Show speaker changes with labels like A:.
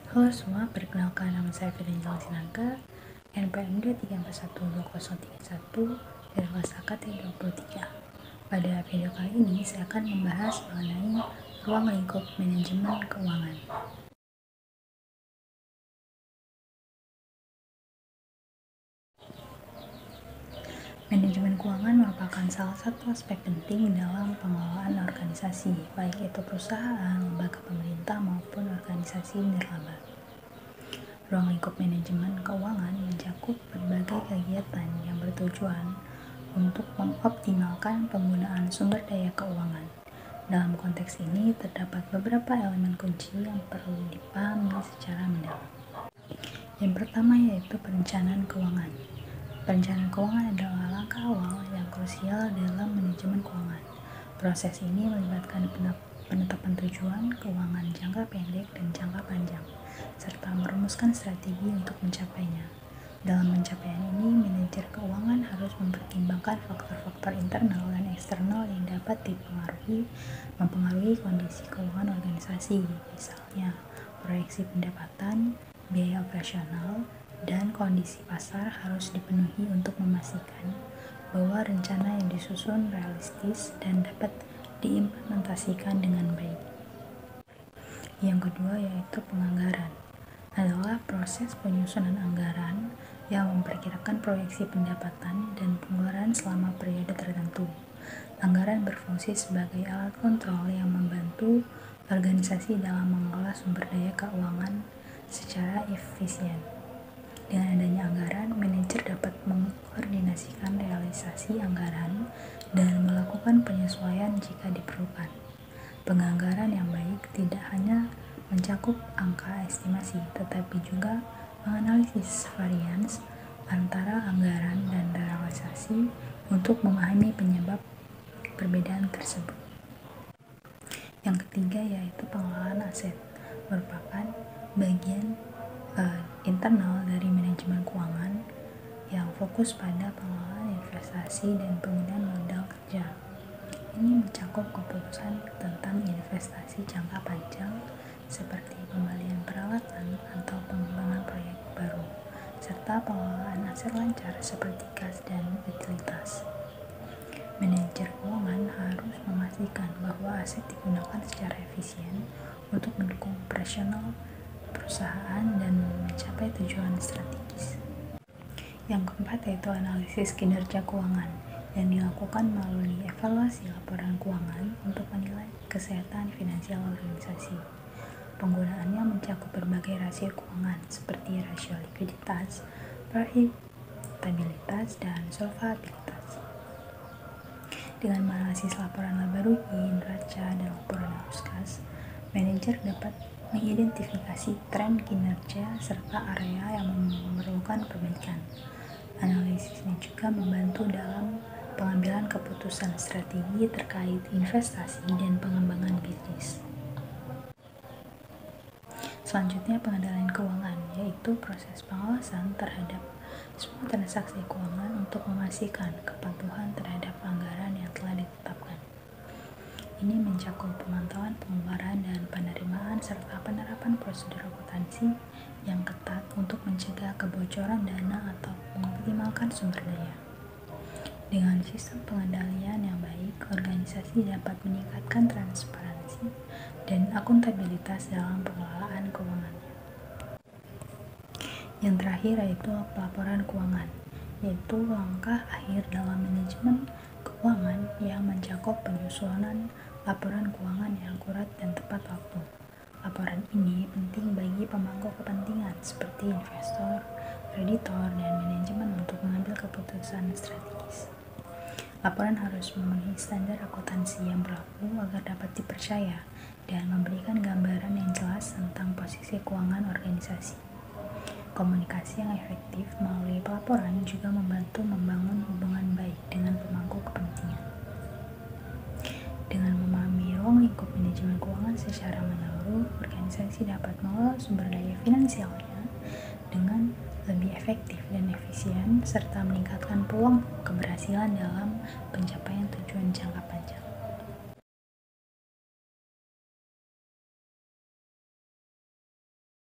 A: Halo semua, perkenalkan nama saya Fidenjal Sinangka, NPM 2341201 dari kelas AKT 23. Pada video kali ini saya akan membahas mengenai ruang lingkup manajemen keuangan. Manajemen keuangan merupakan salah satu aspek penting dalam pengelolaan organisasi, baik itu perusahaan, lembaga pemerintah, maupun organisasi nirlaba. Ruang lingkup manajemen keuangan mencakup berbagai kegiatan yang bertujuan untuk mengoptimalkan penggunaan sumber daya keuangan. Dalam konteks ini, terdapat beberapa elemen kunci yang perlu dipahami secara mendalam. Yang pertama yaitu perencanaan keuangan. Perencanaan keuangan adalah langkah awal yang krusial dalam manajemen keuangan. Proses ini melibatkan penetapan tujuan keuangan jangka pendek dan jangka panjang, serta merumuskan strategi untuk mencapainya. Dalam pencapaian ini, manajer keuangan harus mempertimbangkan faktor-faktor internal dan eksternal yang dapat mempengaruhi kondisi keuangan organisasi, misalnya proyeksi pendapatan, biaya operasional, dan kondisi pasar harus dipenuhi untuk memastikan bahwa rencana yang disusun realistis dan dapat diimplementasikan dengan baik. Yang kedua yaitu penganggaran, adalah proses penyusunan anggaran yang memperkirakan proyeksi pendapatan dan pengeluaran selama periode tertentu. Anggaran berfungsi sebagai alat kontrol yang membantu organisasi dalam mengelola sumber daya keuangan secara efisien. Dengan adanya anggaran, manajer dapat mengkoordinasikan realisasi anggaran dan melakukan penyesuaian jika diperlukan. Penganggaran yang baik tidak hanya mencakup angka estimasi, tetapi juga menganalisis varians antara anggaran dan realisasi untuk memahami penyebab perbedaan tersebut. Yang ketiga yaitu pengelolaan aset, merupakan bagian internal dari manajemen keuangan yang fokus pada pengelolaan investasi dan penggunaan modal kerja. Ini mencakup keputusan tentang investasi jangka panjang seperti pembelian peralatan atau pengembangan proyek baru, serta pengelolaan aset lancar seperti kas dan utilitas. Manajer keuangan harus memastikan bahwa aset digunakan secara efisien untuk mendukung operasional perusahaan dan mencapai tujuan strategis. Yang keempat yaitu analisis kinerja keuangan yang dilakukan melalui evaluasi laporan keuangan untuk menilai kesehatan finansial organisasi. Penggunaannya mencakup berbagai rasio keuangan seperti rasio likuiditas, profitabilitas, dan solvabilitas. Dengan menganalisis laporan laba rugi, neraca, dan laporan arus kas, manajer dapat mengidentifikasi tren kinerja serta area yang memerlukan perbaikan. Analisis ini juga membantu dalam pengambilan keputusan strategi terkait investasi dan pengembangan bisnis. Selanjutnya pengendalian keuangan, yaitu proses pengawasan terhadap semua transaksi keuangan untuk memastikan kepatuhan terhadap anggaran yang telah ditetapkan. Ini mencakup pemantauan pengeluaran dan penerimaan serta penerapan prosedur akuntansi yang ketat untuk mencegah kebocoran dana atau mengoptimalkan sumber daya. Dengan sistem pengendalian yang baik, organisasi dapat meningkatkan transparansi dan akuntabilitas dalam pengelolaan keuangannya. Yang terakhir yaitu pelaporan keuangan, yaitu langkah akhir dalam manajemen keuangan yang mencakup penyusunan laporan keuangan yang akurat dan tepat waktu. Laporan ini penting bagi pemangku kepentingan seperti investor, kreditor, dan manajemen untuk mengambil keputusan strategis. Laporan harus memenuhi standar akuntansi yang berlaku agar dapat dipercaya dan memberikan gambaran yang jelas tentang posisi keuangan organisasi. Komunikasi yang efektif melalui pelaporan juga membantu membangun hubungan baik dengan pemangku kepentingan. Dengan memahami ruang lingkup manajemen keuangan secara menyeluruh, organisasi dapat mengelola sumber daya finansialnya dengan lebih efektif dan efisien, serta meningkatkan peluang keberhasilan dalam pencapaian tujuan jangka panjang.